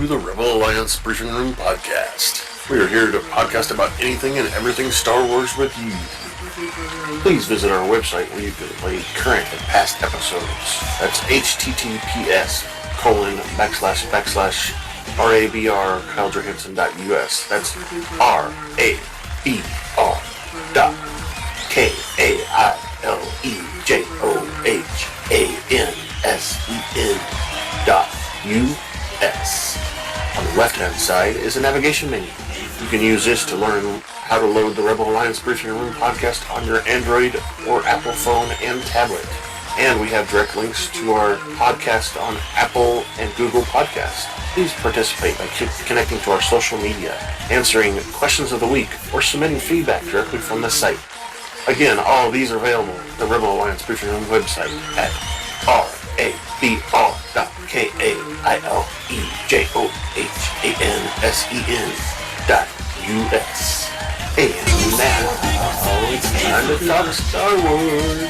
to the Rebel Alliance Briefing Room Podcast. We are here to podcast about anything and everything Star Wars with you. Please visit our website where you can play current and past episodes. That's https://RABR KyleJohansson.us. That's RABR.KyleJohansson.us. On the left-hand side is a navigation menu. You can use this to learn how to load the Rebel Alliance Briefing Room podcast on your Android or Apple phone and tablet. And we have direct links to our podcast on Apple and Google Podcasts. Please participate by connecting to our social media, answering questions of the week, or submitting feedback directly from the site. Again, all of these are available at the Rebel Alliance Briefing Room website at RABR.KAILEJOHANSEN.US. And now, it's time to talk Star Wars.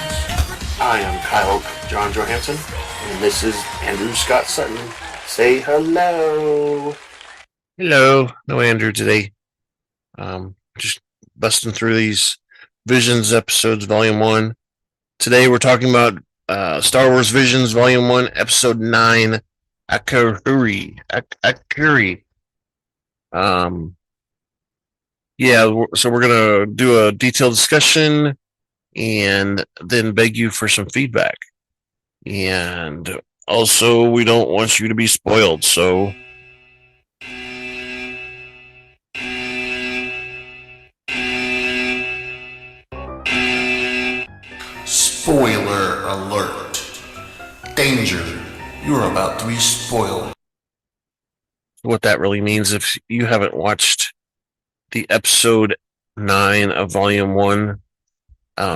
I am Kyle John Johansson, and this is Andrew Scott Sutton. Say hello. Hello. No Andrew today. Just busting through these Visions episodes, Volume 1. Today we're talking about Star Wars Visions, Volume 1, Episode 9, Akakiri. So we're going to do a detailed discussion and then beg you for some feedback. And also, we don't want you to be spoiled, so... Spoiler alert. Danger. You are about to be spoiled. What that really means, if you haven't watched the episode 9 of volume 1,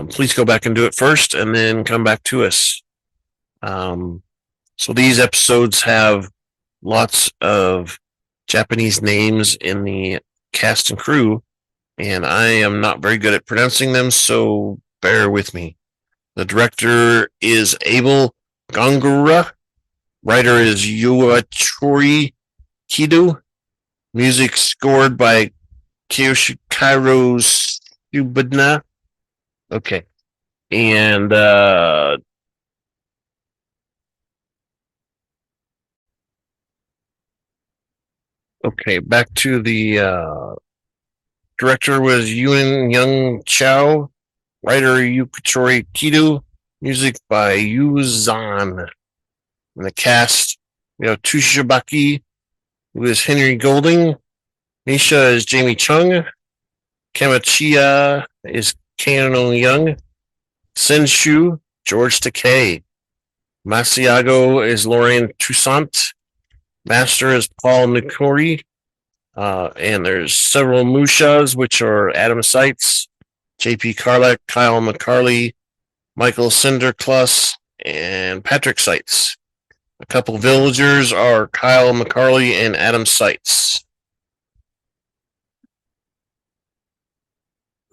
please go back and do it first and then come back to us. So these episodes have lots of Japanese names in the cast and crew, and I am not very good at pronouncing them, so bear with me. The director is Abel Gongora. Writer is Yuichiro Kido. Music scored by Yoshihiro Subana. Okay. And back to the director was Eunyoung Chow. Writer Yuichiro Kido. Music by U-Zhaan. And the cast, Tsubaki, who is Henry Golding. Misa is Jamie Chung. Kamachachi is Keone. Senshu, George Takei. Masago is Lorraine Toussanint. Master is Paul Nakauchi. And there's several Mushas, which are Adam Sietz, J.P. Karliak, Kyle Mccarley, Michael Sinterniklaas, and Patrick Sietz. A couple villagers are Kyle Mccarley and Adam Sietz.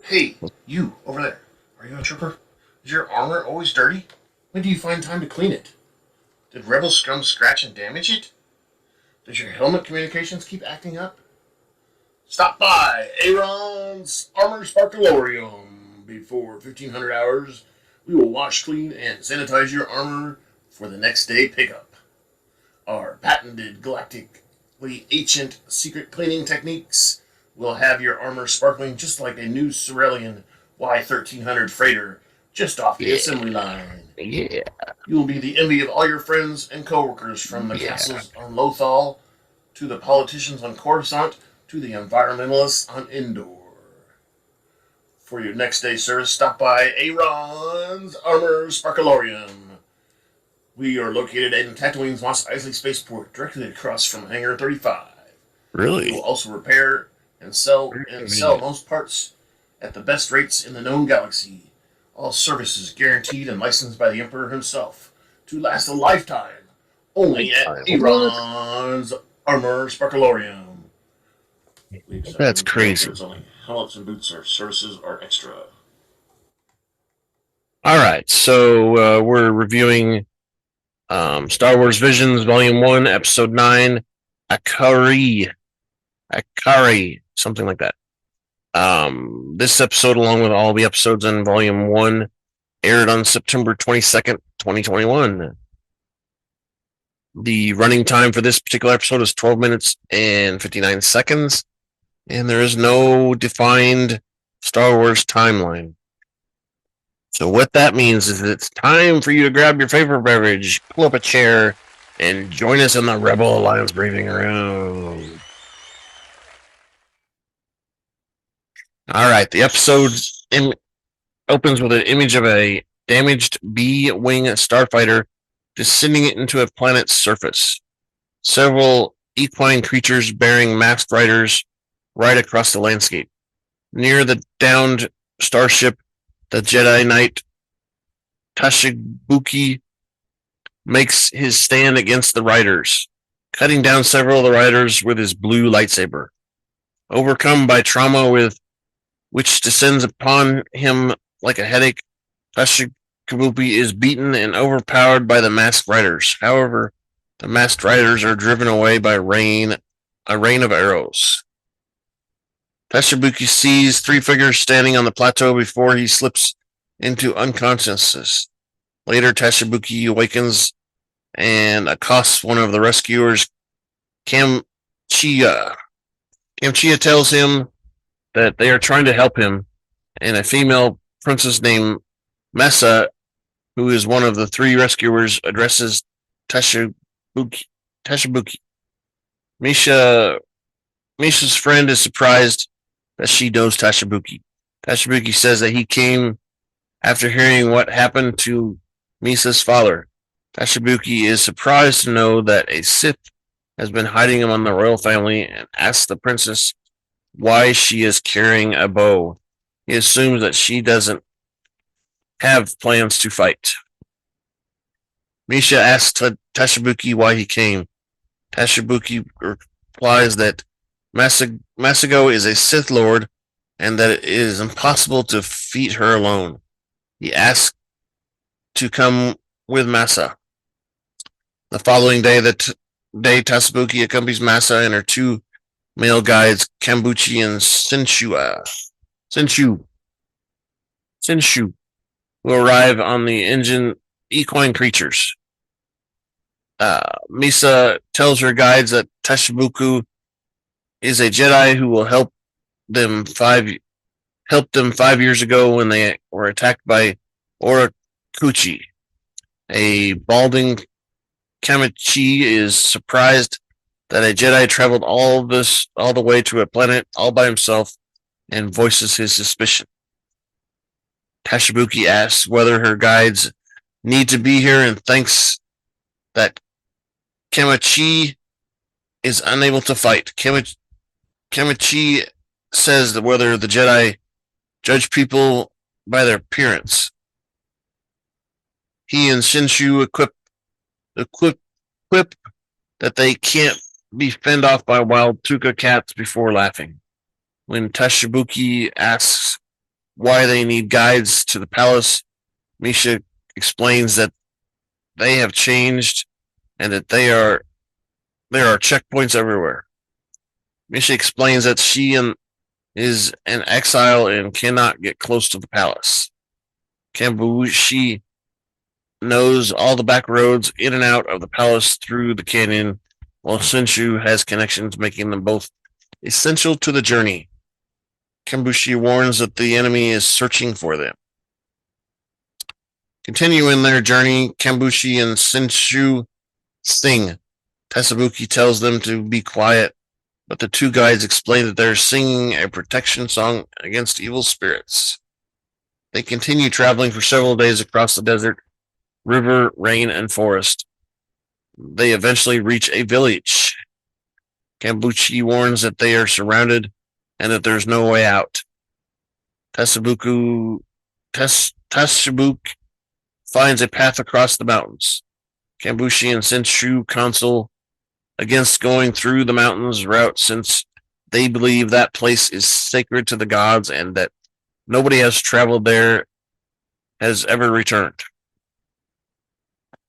Hey, you, over there. Are you a trooper? Is your armor always dirty? When do you find time to clean it? Did Rebel scum scratch and damage it? Does your helmet communications keep acting up? Stop by Aaron's Armor Sparkalorium. Before 1500 hours, we will wash, clean, and sanitize your armor for the next day pickup. Our patented galactically ancient secret cleaning techniques will have your armor sparkling just like a new Cerulean Y1300 freighter just off the assembly line. Yeah. You will be the envy of all your friends and coworkers, from the castles on Lothal to the politicians on Coruscant to the environmentalists on Endor. For your next day service, stop by Aaron's Armor Sparkalorium. We are located in Tatooine's Mos Eisley Spaceport, directly across from Hangar 35. Really? We will also repair and sell most parts at the best rates in the known galaxy. All services guaranteed and licensed by the Emperor himself to last a lifetime. Only at Aaron's Armor Sparkalorium. That's crazy. Only helmets and boots services are extra. All right, so we're reviewing Star Wars Visions, Volume 1, Episode 9, Akakiri, something like that. This episode, along with all the episodes in Volume 1, aired on September 22nd, 2021. The running time for this particular episode is 12 minutes and 59 seconds, and there is no defined Star Wars timeline. So what that means is it's time for you to grab your favorite beverage, pull up a chair, and join us in the Rebel Alliance briefing room. All right, the episode opens with an image of a damaged B-wing starfighter descending into a planet's surface. Several equine creatures bearing masked riders ride across the landscape. Near the downed starship, the Jedi Knight Tsubaki makes his stand against the riders, cutting down several of the riders with his blue lightsaber. Overcome by trauma which descends upon him like a headache, Tsubaki is beaten and overpowered by the masked riders. However, the masked riders are driven away by a rain of arrows. Tsubaki sees three figures standing on the plateau before he slips into unconsciousness. Later, Tsubaki awakens and accosts one of the rescuers, Kamchia. Kamchia tells him that they are trying to help him, and a female princess named Misa, who is one of the three rescuers, addresses Tsubaki. Misha's friend is surprised that she knows Tsubaki. Tsubaki says that he came after hearing what happened to Misa's father. Tsubaki is surprised to know that a Sith has been hiding among the royal family and asks the princess why she is carrying a bow. He assumes that she doesn't have plans to fight. Misha asks Tsubaki why he came. Tsubaki replies that Masago is a Sith Lord and that it is impossible to defeat her alone. He asks to come with Masa. The following day, Tsubaki accompanies Masa and her two male guides, Kambuchi and Senshu, who arrive on the engine equine creatures. Misa tells her guides that Tsubaki is a Jedi who will help them 5 years ago when they were attacked by Orakuchi. A balding Kamachachi is surprised that a Jedi traveled all the way to a planet all by himself and voices his suspicion. Tsubaki asks whether her guides need to be here and thinks that Kamachachi is unable to fight. Kamachachi says that whether the Jedi judge people by their appearance. He and Senshu equip that they can't be fended off by wild Tuca cats before laughing. When Tsubaki asks why they need guides to the palace, Misha explains that they have changed and that there are checkpoints everywhere. Misha explains that she is an exile and cannot get close to the palace. Kambushi knows all the back roads in and out of the palace through the canyon, while Senshu has connections making them both essential to the journey. Kambushi warns that the enemy is searching for them. Continuing their journey, Kambushi and Senshu sing. Tsubaki tells them to be quiet, but the two guides explain that they're singing a protection song against evil spirits. They continue traveling for several days across the desert, river, rain, and forest. They eventually reach a village. Kambuchi warns that they are surrounded and that there's no way out. Tsubaki finds a path across the mountains. Kambushi and Senshu counsel against going through the mountains route since they believe that place is sacred to the gods and that nobody has traveled there has ever returned.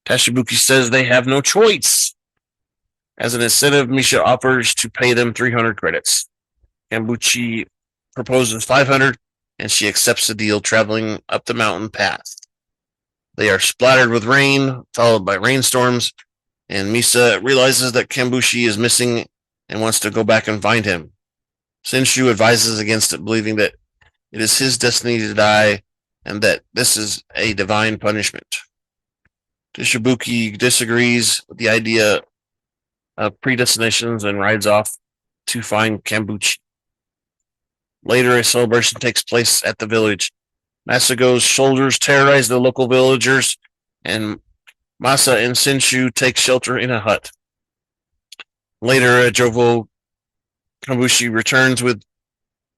Tsubaki says they have no choice. As an incentive, Misha offers to pay them 300 credits. Kambuchi proposes 500, and she accepts the deal, traveling up the mountain path. They are splattered with rain, followed by rainstorms, and Misa realizes that Kambuchi is missing and wants to go back and find him. Senshu advises against it, believing that it is his destiny to die and that this is a divine punishment. Tsubaki disagrees with the idea of predestinations and rides off to find Kambuchi. Later, a celebration takes place at the village. Masago's soldiers terrorize the local villagers, and Masa and Senshu take shelter in a hut. Later, a jovial Kambuchi returns with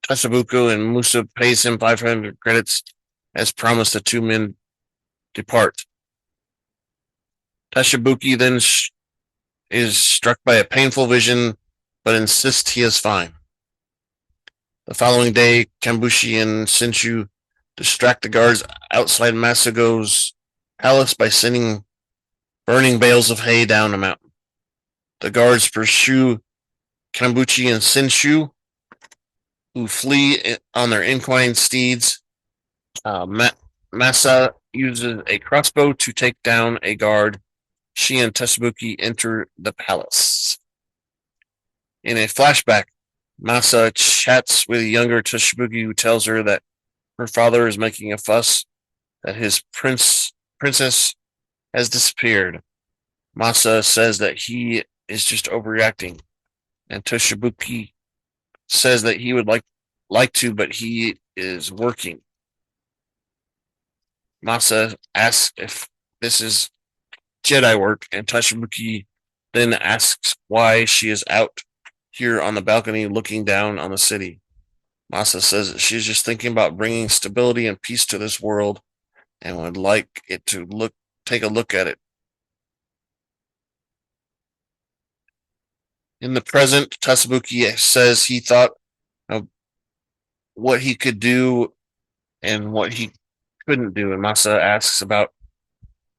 Tatsubuku, and Musa pays him 500 credits. As promised, the two men depart. Tatsubuki then is struck by a painful vision, but insists he is fine. The following day, Kambuchi and Senshu distract the guards outside Masago's palace by sending burning bales of hay down a mountain. The guards pursue Kambuchi and Senshu, who flee on their equine steeds. Masa uses a crossbow to take down a guard. She and Tatsubuki enter the palace. In a flashback, Masa chats with younger Tatsubuki, who tells her that her father is making a fuss, that his princess has disappeared. Masa says that he is just overreacting, and Tatsubuki says that he would like to, but he is working. Masa asks if this is Jedi work, and Tatsubuki then asks why she is out here on the balcony looking down on the city. Masa says that she's just thinking about bringing stability and peace to this world and would like it to take a look at it. In the present, Tatsubuki says he thought of what he could do and what he couldn't do, and Masa asks about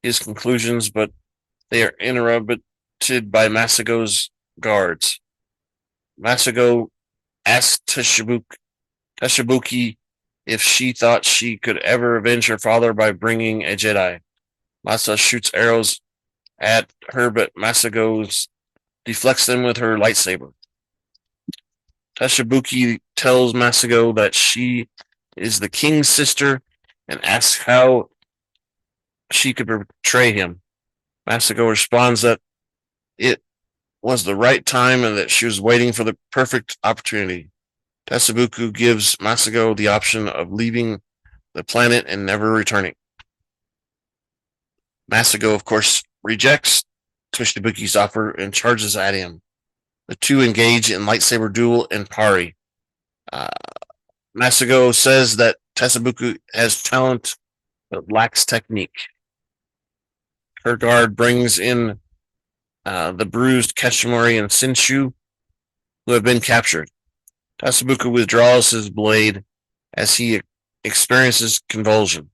his conclusions, but they are interrupted by Masago's guards. Masago asks Tatsubuki if she thought she could ever avenge her father by bringing a Jedi. Masa shoots arrows at her, but Masago deflects them with her lightsaber. Tatsubuki tells Masago that she is the king's sister and asks how she could betray him. Masago responds that it was the right time and that she was waiting for the perfect opportunity. Tatsubuki gives Masago the option of leaving the planet and never returning. Masago, of course, rejects Tatsubuki's offer and charges at him. The two engage in lightsaber duel and parry. Masago says that Tatsubuki has talent but lacks technique. Her guard brings in the bruised Kashimori and Senshu, who have been captured. Tatsubuki withdraws his blade as he experiences convulsion.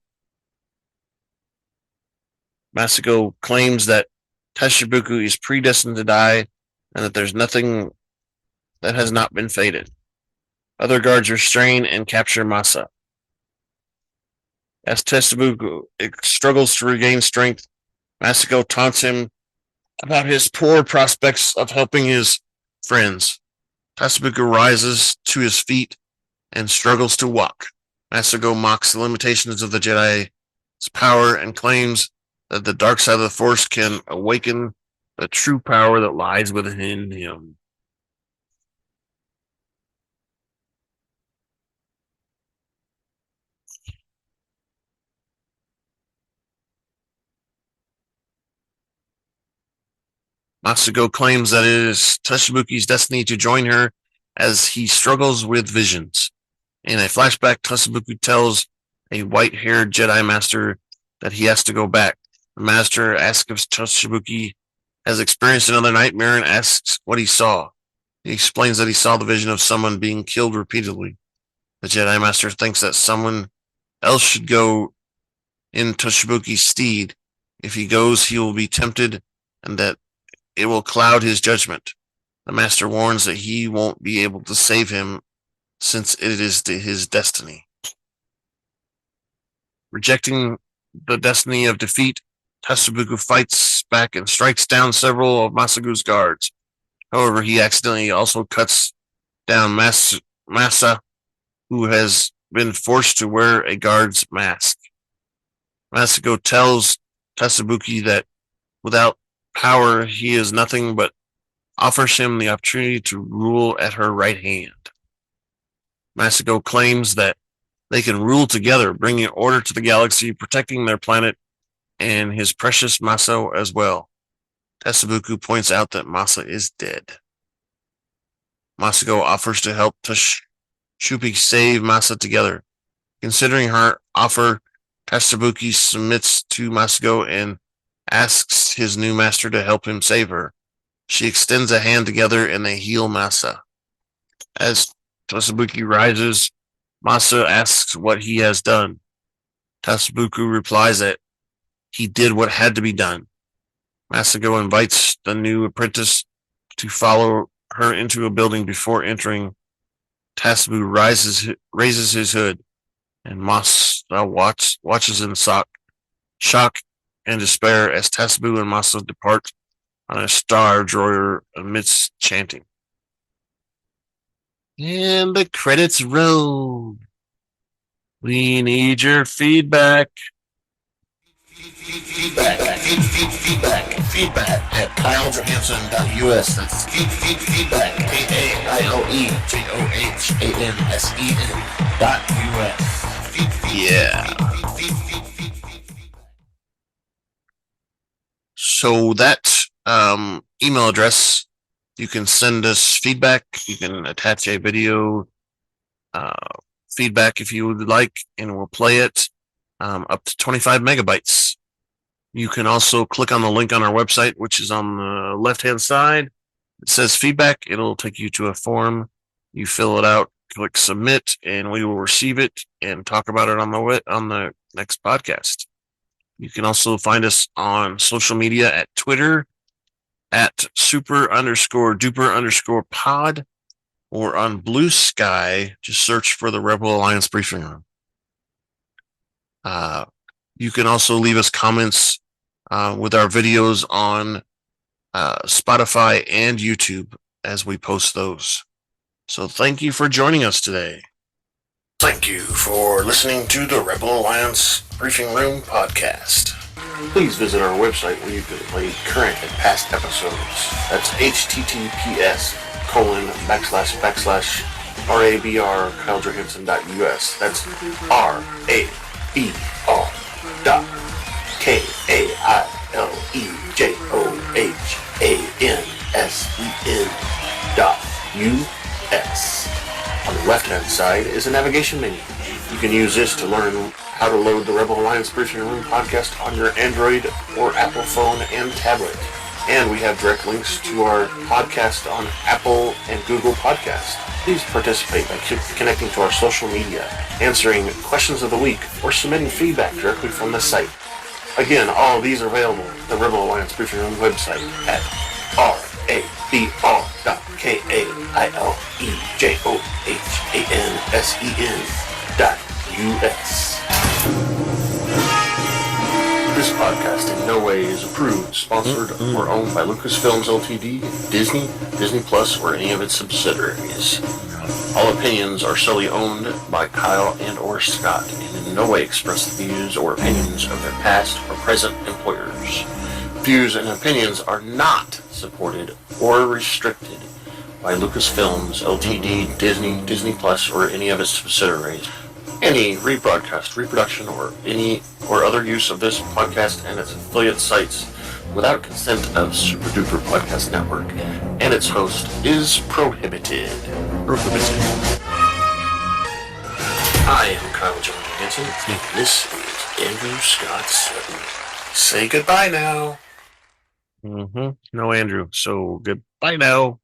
Masago claims that Tatsubuki is predestined to die and that there's nothing that has not been fated. Other guards restrain and capture Masa. As Tatsubuki struggles to regain strength, Masago taunts him about his poor prospects of helping his friends. Tatsubuki rises to his feet and struggles to walk. Masago mocks the limitations of the Jedi's power and claims that the dark side of the Force can awaken the true power that lies within him. Masago claims that it is Tatsubuki's destiny to join her as he struggles with visions. In a flashback, Tatsubuki tells a white-haired Jedi Master that he has to go back. The Master asks if Tatsubuki has experienced another nightmare and asks what he saw. He explains that he saw the vision of someone being killed repeatedly. The Jedi Master thinks that someone else should go in Tatsubuki's stead. If he goes, he will be tempted, and that it will cloud his judgment. The master warns that he won't be able to save him since it is his destiny. Rejecting the destiny of defeat, Tatsubuku fights back and strikes down several of Masago's guards. However, he accidentally also cuts down Masa, who has been forced to wear a guard's mask. Masago tells Tatsubuki that without power, he is nothing, but offers him the opportunity to rule at her right hand. Masago claims that they can rule together, bringing order to the galaxy, protecting their planet and his precious Masa as well. Tatsubuku points out that Masa is dead. Masago offers to help Shupi save Masa together. Considering her offer, Tatsubuki submits to Masago and asks his new master to help him save her. She extends a hand together and they heal Masa. As Tatsubuki rises, Masa asks what he has done. Tatsubuku replies that he did what had to be done. Masago invites the new apprentice to follow her into a building before entering. Tatsubuku raises his hood, and Masa watches in shock and despair as Tatsubuku and Masa depart on a star destroyer amidst chanting. And the credits roll. We need your feedback. Feedback at KyleJohansson.us. That's feedback, KaileJohansson.us. Yeah. So that email address, you can send us feedback. You can attach a video feedback if you would like, and we'll play it up to 25 megabytes. You can also click on the link on our website, which is on the left-hand side. It says feedback. It'll take you to a form. You fill it out, click submit, and we will receive it and talk about it on the next podcast. You can also find us on social media at Twitter at super_duper_pod, or on Blue Sky. Just search for the Rebel Alliance Briefing Room. You can also leave us comments with our videos on Spotify and YouTube as we post those. So thank you for joining us today. Thank you for listening to the Rebel Alliance Briefing Room podcast. Please visit our website where you can play current and past episodes. That's https://RABR KyleJohansson.us. That's RABR.KaileJohansson.us. On the left-hand side is a navigation menu. You can use this to learn how to load the Rebel Alliance Briefing Room podcast on your Android or Apple phone and tablet. And we have direct links to our podcast on Apple and Google Podcasts. Please participate by connecting to our social media, answering questions of the week, or submitting feedback directly from the site. Again, all of these are available at the Rebel Alliance Briefing Room website at RABR.KaileJohansson.us. This podcast in no way is approved, sponsored, or owned by Lucasfilms Ltd., Disney, Disney Plus, or any of its subsidiaries. All opinions are solely owned by Kyle and or Scott, and in no way express the views or opinions of their past or present employers. Views and opinions are not supported or restricted by Lucasfilms Ltd., Disney, Disney Plus, or any of its subsidiaries. Any rebroadcast, reproduction, or any or other use of this podcast and its affiliate sites without consent of Super Duper Podcast Network and its host is prohibited. I am Kyle Johansson, and this is Andrew Scott Sutton. Say goodbye now. No Andrew, so goodbye now.